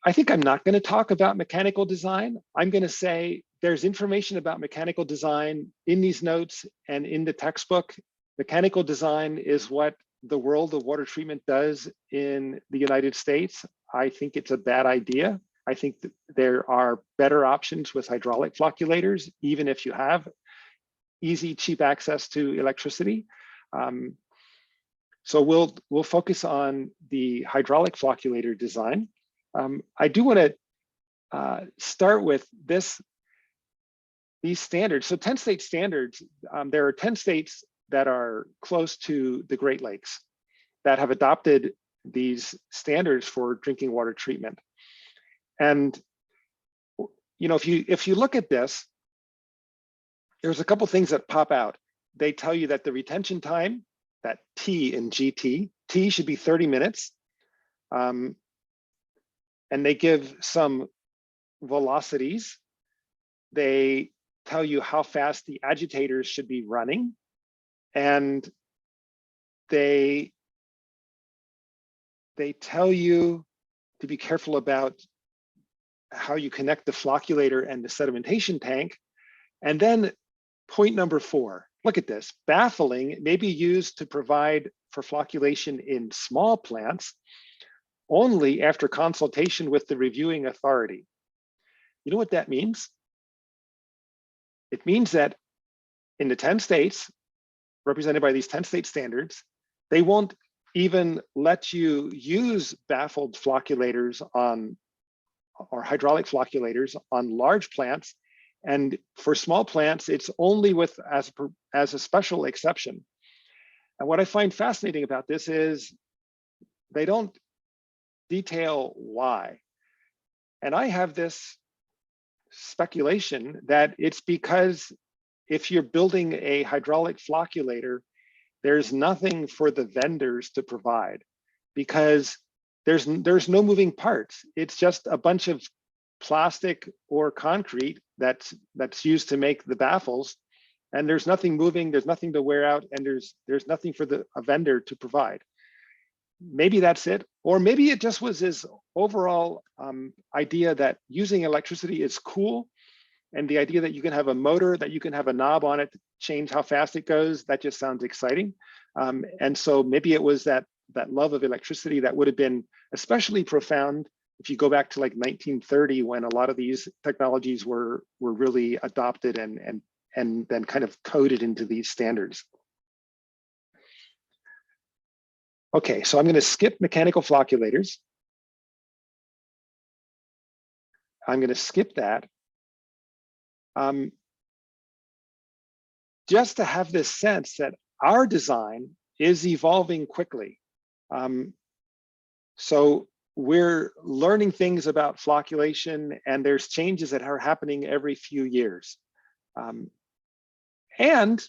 I think I'm not going to talk about mechanical design. I'm going to say there's information about mechanical design in these notes and in the textbook. Mechanical design is what the world of water treatment does in the United States. I think it's a bad idea. I think that there are better options with hydraulic flocculators, even if you have easy, cheap access to electricity. So we'll focus on the hydraulic flocculator design. I do want to start with these standards. So 10 state standards, there are 10 states that are close to the Great Lakes that have adopted these standards for drinking water treatment. And if you look at this, there's a couple things that pop out. They tell you that the retention time, that T in GT, T should be 30 minutes. And they give some velocities. They tell you how fast the agitators should be running. And they tell you to be careful about how you connect the flocculator and the sedimentation tank. And then point number 4, look at this. Baffling may be used to provide for flocculation in small plants only after consultation with the reviewing authority. You know what that means? It means that in the 10 states, represented by these 10 state standards, they won't even let you use baffled flocculators on, or hydraulic flocculators on large plants. And for small plants, it's only with as a special exception. And what I find fascinating about this is they don't detail why. And I have this speculation that it's because if you're building a hydraulic flocculator, there's nothing for the vendors to provide because there's no moving parts. It's just a bunch of plastic or concrete that's used to make the baffles, and there's nothing moving, there's nothing to wear out, and there's nothing for a vendor to provide. Maybe that's it, or maybe it just was his overall idea that using electricity is cool, and the idea that you can have a motor, that you can have a knob on it to change how fast it goes, that just sounds exciting. And so maybe it was that love of electricity that would have been especially profound if you go back to like 1930, when a lot of these technologies were really adopted and then kind of coded into these standards. Okay, so I'm going to skip mechanical flocculators. I'm going to skip that. Just to have this sense that our design is evolving quickly. So we're learning things about flocculation, and there's changes that are happening every few years. And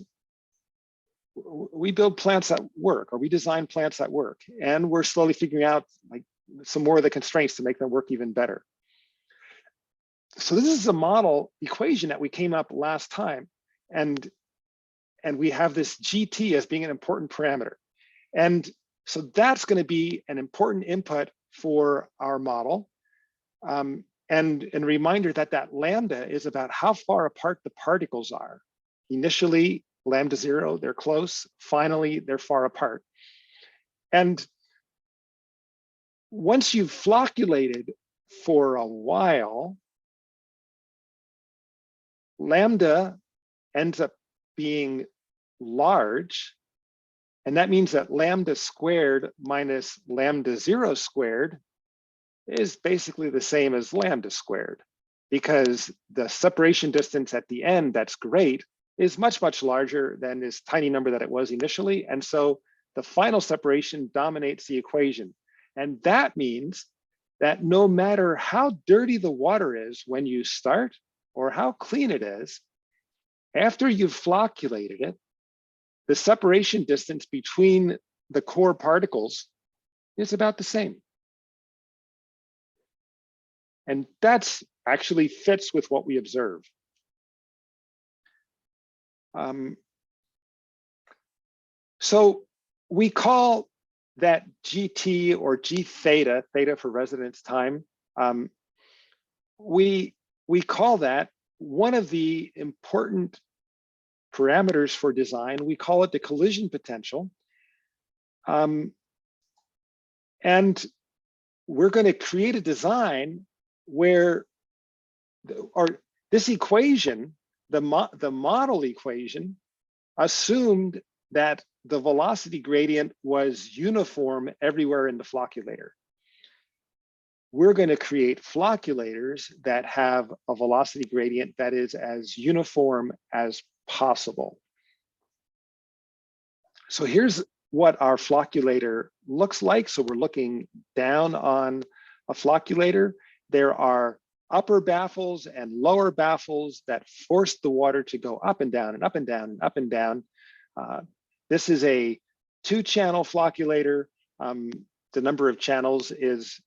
we build plants that work, or we design plants that work, and we're slowly figuring out like some more of the constraints to make them work even better. So this is a model equation that we came up last time, and we have this GT as being an important parameter. And so that's going to be an important input for our model. And a reminder that lambda is about how far apart the particles are. Initially, lambda 0, they're close. Finally, they're far apart. And once you've flocculated for a while, lambda ends up being large. And that means that lambda squared minus lambda 0 squared is basically the same as lambda squared, because the separation distance at the end, that's great, is much, much larger than this tiny number that it was initially. And so the final separation dominates the equation. And that means that no matter how dirty the water is when you start, or how clean it is, after you've flocculated it, the separation distance between the core particles is about the same. And that's actually fits with what we observe. So we call that GT, or G theta, theta for residence time, Um, we call that one of the important parameters for design. We call it the collision potential. And we're going to create a design where, this equation, the model equation, assumed that the velocity gradient was uniform everywhere in the flocculator. We're going to create flocculators that have a velocity gradient that is as uniform as possible. So here's what our flocculator looks like. So we're looking down on a flocculator. There are upper baffles and lower baffles that force the water to go up and down and up and down and up and down. This is a 2-channel flocculator. The number of channels is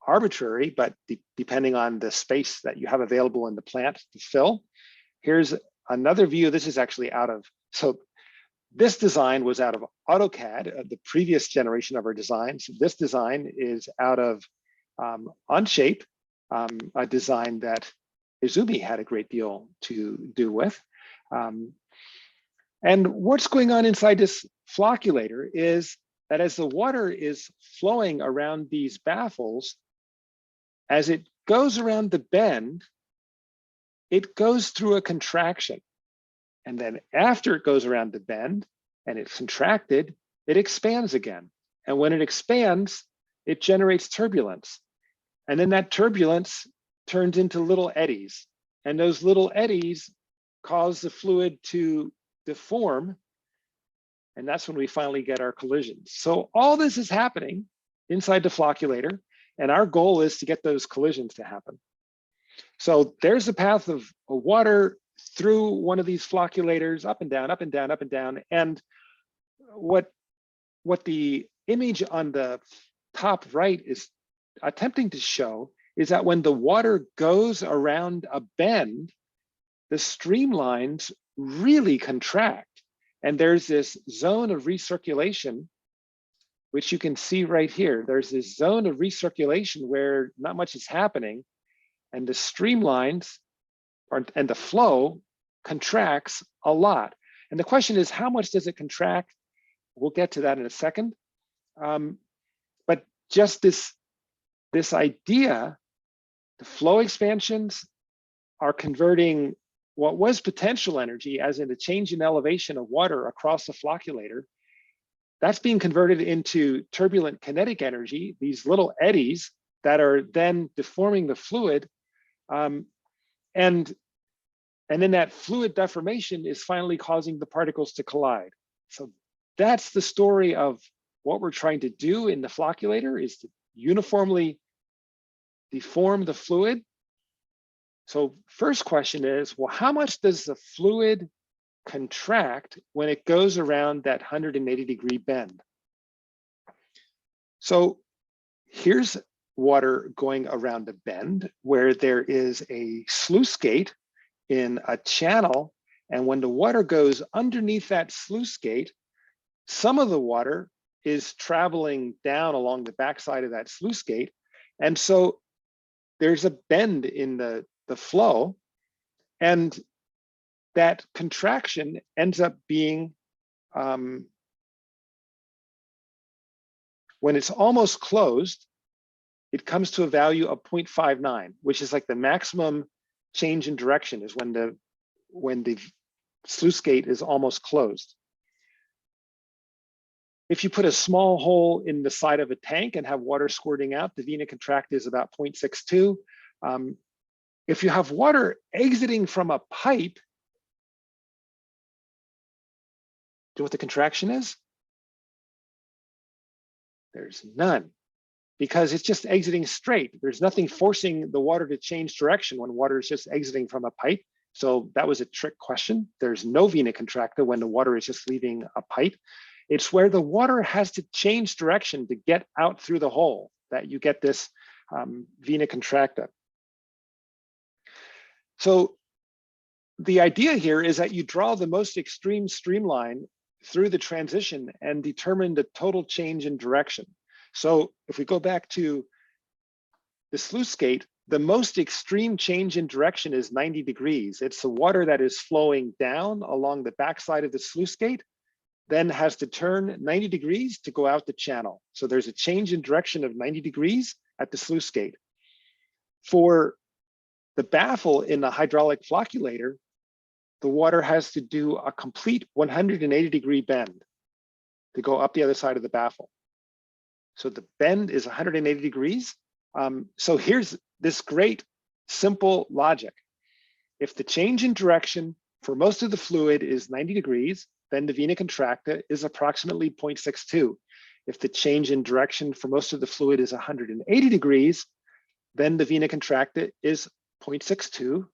arbitrary, but depending on the space that you have available in the plant to fill. Here's another view. This is actually out of, so this design was out of AutoCAD, the previous generation of our designs. This design is out of Onshape, a design that Izumi had a great deal to do with. And what's going on inside this flocculator is that as the water is flowing around these baffles, as it goes around the bend, it goes through a contraction. And then after it goes around the bend and it's contracted, it expands again. And when it expands, it generates turbulence. And then that turbulence turns into little eddies. And those little eddies cause the fluid to deform. And that's when we finally get our collisions. So all this is happening inside the flocculator. And our goal is to get those collisions to happen. So there's a path of water through one of these flocculators, up and down, up and down, up and down. And what the image on the top right is attempting to show is that when the water goes around a bend, the streamlines really contract. And there's this zone of recirculation, which you can see right here. There's this zone of recirculation where not much is happening, and the streamlines and the flow contracts a lot. And the question is, how much does it contract? We'll get to that in a second. But just this idea, the flow expansions are converting what was potential energy, as in a change in elevation of water across the flocculator, that's being converted into turbulent kinetic energy, these little eddies that are then deforming the fluid. And then that fluid deformation is finally causing the particles to collide. So that's the story of what we're trying to do in the flocculator, is to uniformly deform the fluid. So first question is, well, how much does the fluid contract when it goes around that 180-degree bend? So here's water going around a bend where there is a sluice gate in a channel. And when the water goes underneath that sluice gate, some of the water is traveling down along the backside of that sluice gate. And so there's a bend in the flow, and that contraction ends up being, when it's almost closed, it comes to a value of 0.59, which is like the maximum change in direction, is when the sluice gate is almost closed. If you put a small hole in the side of a tank and have water squirting out, the vena contracta is about 0.62. If you have water exiting from a pipe, do you know what the contraction is? There's none, because it's just exiting straight. There's nothing forcing the water to change direction when water is just exiting from a pipe. So that was a trick question. There's no vena contracta when the water is just leaving a pipe. It's where the water has to change direction to get out through the hole that you get this vena contracta. So the idea here is that you draw the most extreme streamline through the transition and determine the total change in direction. So if we go back to the sluice gate, the most extreme change in direction is 90 degrees. It's the water that is flowing down along the backside of the sluice gate, then has to turn 90 degrees to go out the channel. So there's a change in direction of 90 degrees at the sluice gate. For the baffle in the hydraulic flocculator, the water has to do a complete 180-degree bend to go up the other side of the baffle. So the bend is 180 degrees. So here's this great simple logic. If the change in direction for most of the fluid is 90 degrees, then the vena contracta is approximately 0.62. If the change in direction for most of the fluid is 180 degrees, then the vena contracta is 0.62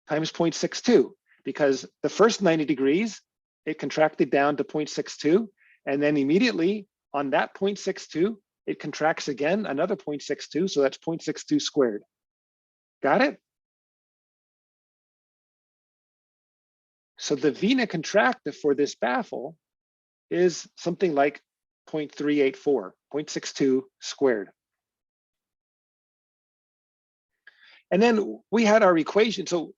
times 0.62, because the first 90 degrees, it contracted down to 0.62, and then immediately on that 0.62, it contracts again, another 0.62, so that's 0.62 squared. Got it? So the vena contracta for this baffle is something like 0.384, 0.62 squared. And then we had our equation. So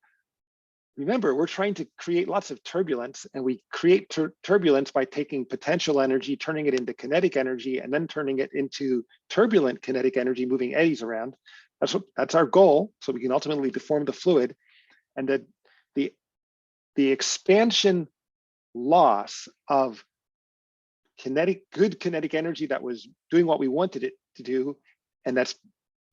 remember, we're trying to create lots of turbulence, and we create turbulence by taking potential energy, turning it into kinetic energy, and then turning it into turbulent kinetic energy, moving eddies around. That's our goal, so we can ultimately deform the fluid. And the expansion loss of good kinetic energy that was doing what we wanted it to do, and that's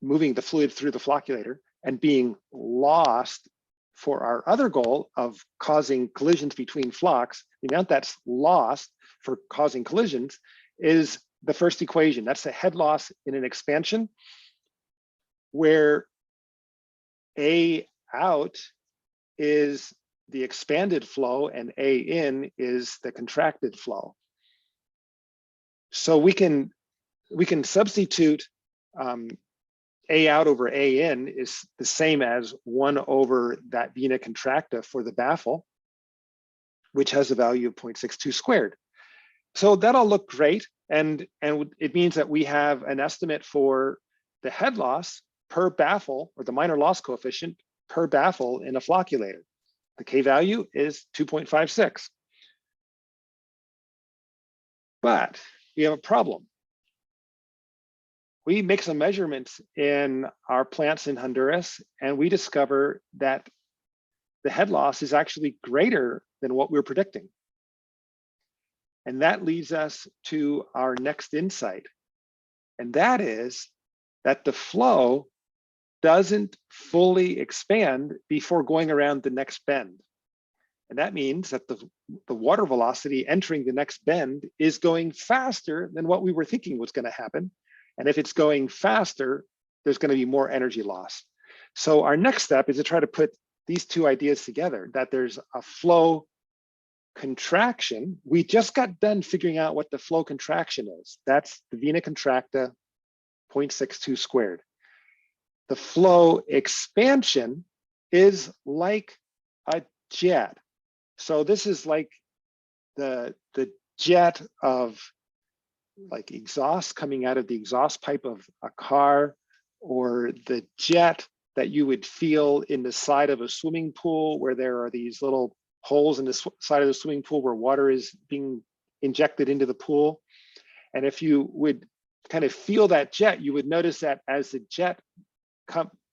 moving the fluid through the flocculator, and being lost for our other goal of causing collisions between flocks, the amount that's lost for causing collisions is the first equation. That's the head loss in an expansion, where A out is the expanded flow and A in is the contracted flow. So we can substitute A out over A in is the same as 1 over that vena contracta for the baffle, which has a value of 0.62 squared. So that'll look great. And it means that we have an estimate for the head loss per baffle, or the minor loss coefficient per baffle in a flocculator. The K value is 2.56. But we have a problem. We make some measurements in our plants in Honduras, and we discover that the head loss is actually greater than what we're predicting. And that leads us to our next insight. And that is that the flow doesn't fully expand before going around the next bend. And that means that the water velocity entering the next bend is going faster than what we were thinking was going to happen. And if it's going faster, there's going to be more energy loss. So our next step is to try to put these two ideas together, that there's a flow contraction. We just got done figuring out what the flow contraction is. That's the vena contracta 0.62 squared. The flow expansion is like a jet. So this is like the jet of like exhaust coming out of the exhaust pipe of a car, or the jet that you would feel in the side of a swimming pool, where there are these little holes in the side of the swimming pool where water is being injected into the pool. And if you would kind of feel that jet, you would notice that as the jet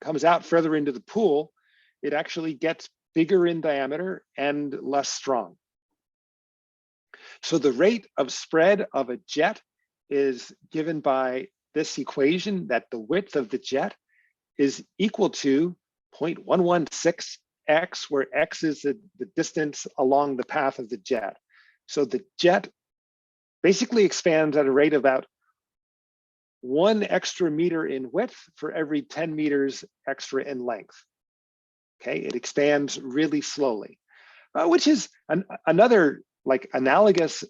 comes out further into the pool, it actually gets bigger in diameter and less strong. So the rate of spread of a jet is given by this equation, that the width of the jet is equal to 0.116x, where x is the distance along the path of the jet. So the jet basically expands at a rate of about 1 extra meter in width for every 10 meters extra in length. Okay, it expands really slowly, which is another like analogous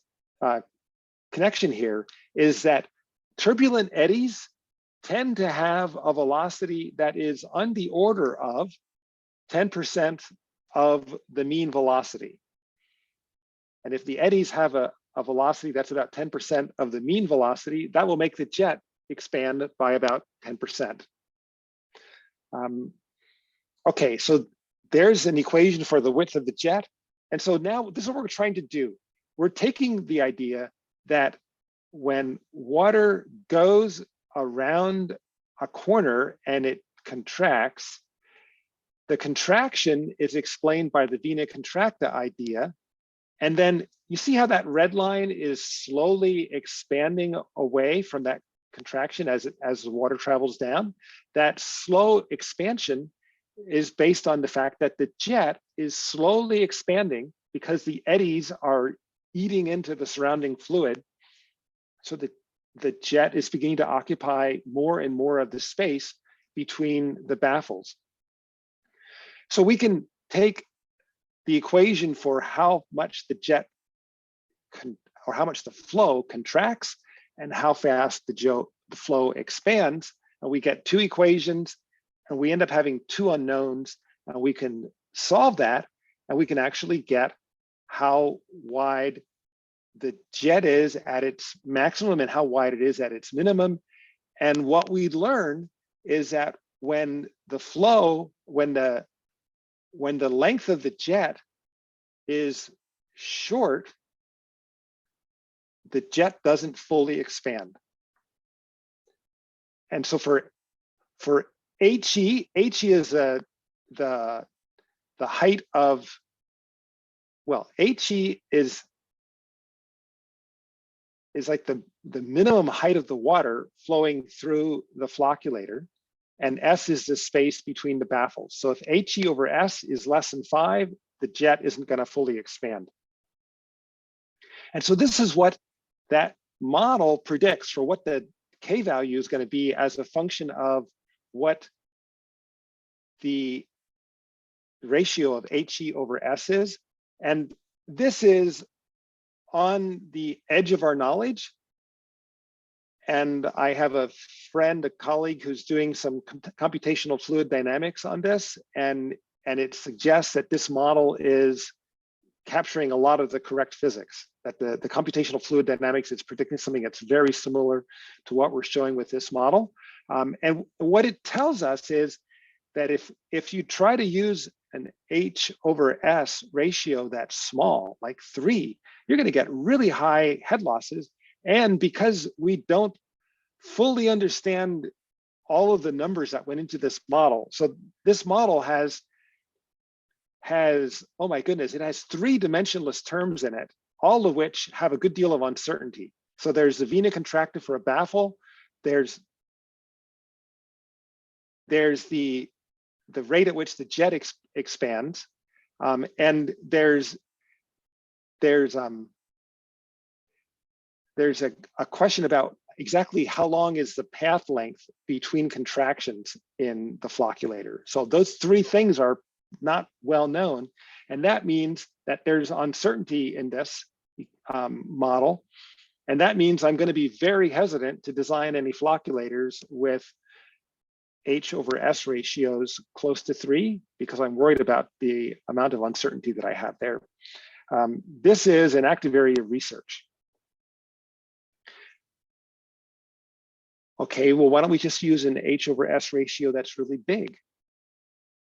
connection here, is that turbulent eddies tend to have a velocity that is on the order of 10% of the mean velocity. And if the eddies have a velocity that's about 10% of the mean velocity, that will make the jet expand by about 10%. Okay, so there's an equation for the width of the jet. And so now this is what we're trying to do. We're taking the idea that when water goes around a corner and it contracts, the contraction is explained by the vena contracta idea. And then you see how that red line is slowly expanding away from that contraction as the water travels down. That slow expansion is based on the fact that the jet is slowly expanding because the eddies are eating into the surrounding fluid. So the jet is beginning to occupy more and more of the space between the baffles. So we can take the equation for how much the jet or how much the flow contracts and how fast the flow expands, and we get two equations, and we end up having two unknowns, and we can solve that, and we can actually get how wide the jet is at its maximum and how wide it is at its minimum. And what we learn is that when the length of the jet is short, the jet doesn't fully expand. And so for HE is the height of, well, HE is like the minimum height of the water flowing through the flocculator, and S is the space between the baffles. So if HE over S is less than 5, the jet isn't going to fully expand. And so this is what that model predicts for what the K value is going to be as a function of what the ratio of HE over S is. And this is on the edge of our knowledge. And I have a friend, a colleague who's doing some computational fluid dynamics on this. And it suggests that this model is capturing a lot of the correct physics, that the computational fluid dynamics is predicting something that's very similar to what we're showing with this model. And what it tells us is that if you try to use an H over S ratio that's small, like 3, you're going to get really high head losses. And because we don't fully understand all of the numbers that went into this model, so this model has, oh my goodness, it has 3 dimensionless terms in it, all of which have a good deal of uncertainty. So there's the vena contracta for a baffle, there's the rate at which the jet expands, and there's a question about exactly how long is the path length between contractions in the flocculator. So those 3 things are not well known, and that means that there's uncertainty in this model, and that means I'm going to be very hesitant to design any flocculators with H over S ratios close to 3 because I'm worried about the amount of uncertainty that I have there. This is an active area of research. Okay, well, why don't we just use an H over S ratio that's really big?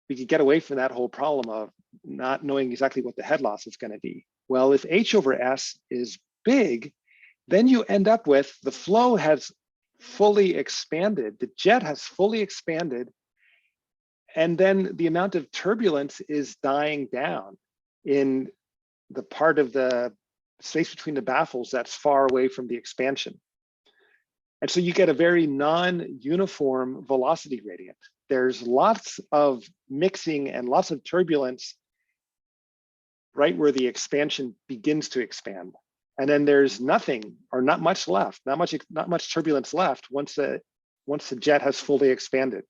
We could get away from that whole problem of not knowing exactly what the head loss is going to be. Well, if H over S is big, then you end up with the flow has fully expanded, the jet has fully expanded, and then the amount of turbulence is dying down in the part of the space between the baffles that's far away from the expansion. And so you get a very non-uniform velocity gradient. There's lots of mixing and lots of turbulence right where the expansion begins to expand. And then there's nothing or not much left, not much turbulence left once the jet has fully expanded.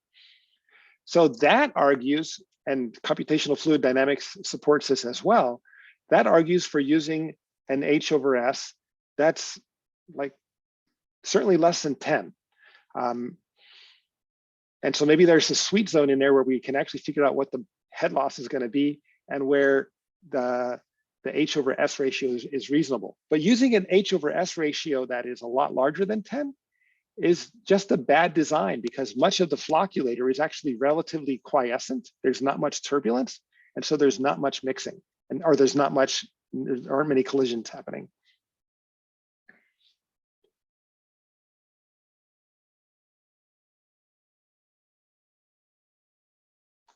So that argues, and computational fluid dynamics supports this as well, that argues for using an H over S that's like certainly less than 10. And so maybe there's a sweet zone in there where we can actually figure out what the head loss is going to be and where the H over S ratio is reasonable. But using an H over S ratio that is a lot larger than 10 is just a bad design because much of the flocculator is actually relatively quiescent. There's not much turbulence. And so there's not much mixing or there aren't many collisions happening.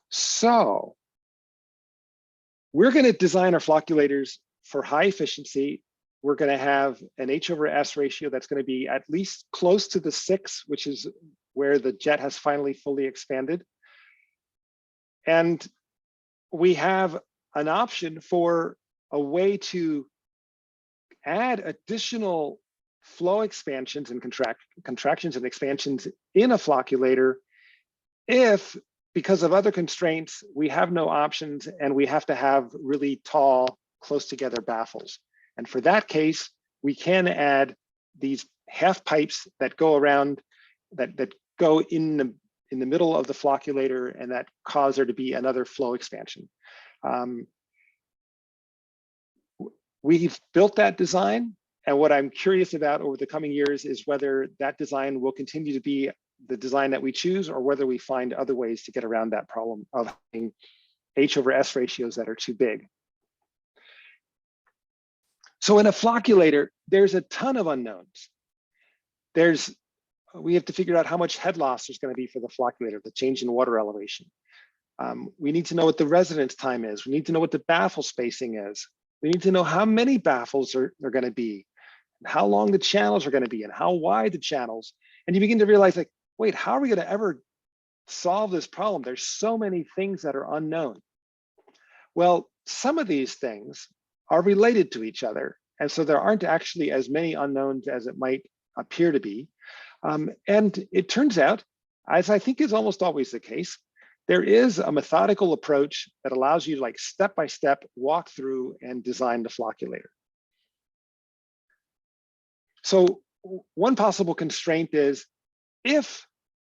So we're going to design our flocculators for high efficiency. We're going to have an H/S ratio that's going to be at least close to the 6, which is where the jet has finally fully expanded. And we have an option for a way to add additional flow expansions and contractions and expansions in a flocculator if, because of other constraints, we have no options and we have to have really tall, close together baffles. And for that case, we can add these half pipes that go around, that go in the middle of the flocculator and that cause there to be another flow expansion. We've built that design, and what I'm curious about over the coming years is whether that design will continue to be the design that we choose or whether we find other ways to get around that problem of having H/S ratios that are too big. So in a flocculator, there's a ton of unknowns. We have to figure out how much head loss there's going to be for the flocculator, the change in water elevation. We need to know what the residence time is. We need to know what the baffle spacing is. We need to know how many baffles are going to be, how long the channels are going to be, and how wide the channels. And you begin to realize, like, wait, how are we going to ever solve this problem? There's so many things that are unknown. Well, some of these things are related to each other. And so there aren't actually as many unknowns as it might appear to be. And it turns out, as I think is almost always the case, there is a methodical approach that allows you to, like, step-by-step walk through and design the flocculator. So one possible constraint is if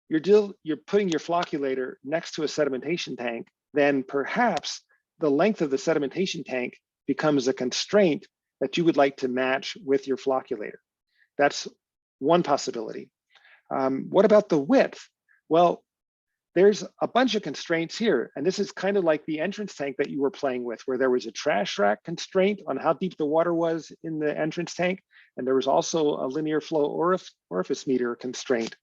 you're putting your flocculator next to a sedimentation tank, then perhaps the length of the sedimentation tank becomes a constraint that you would like to match with your flocculator. That's one possibility. What about the width? Well, there's a bunch of constraints here. And this is kind of like the entrance tank that you were playing with, where there was a trash rack constraint on how deep the water was in the entrance tank. And there was also a linear flow orifice meter constraint.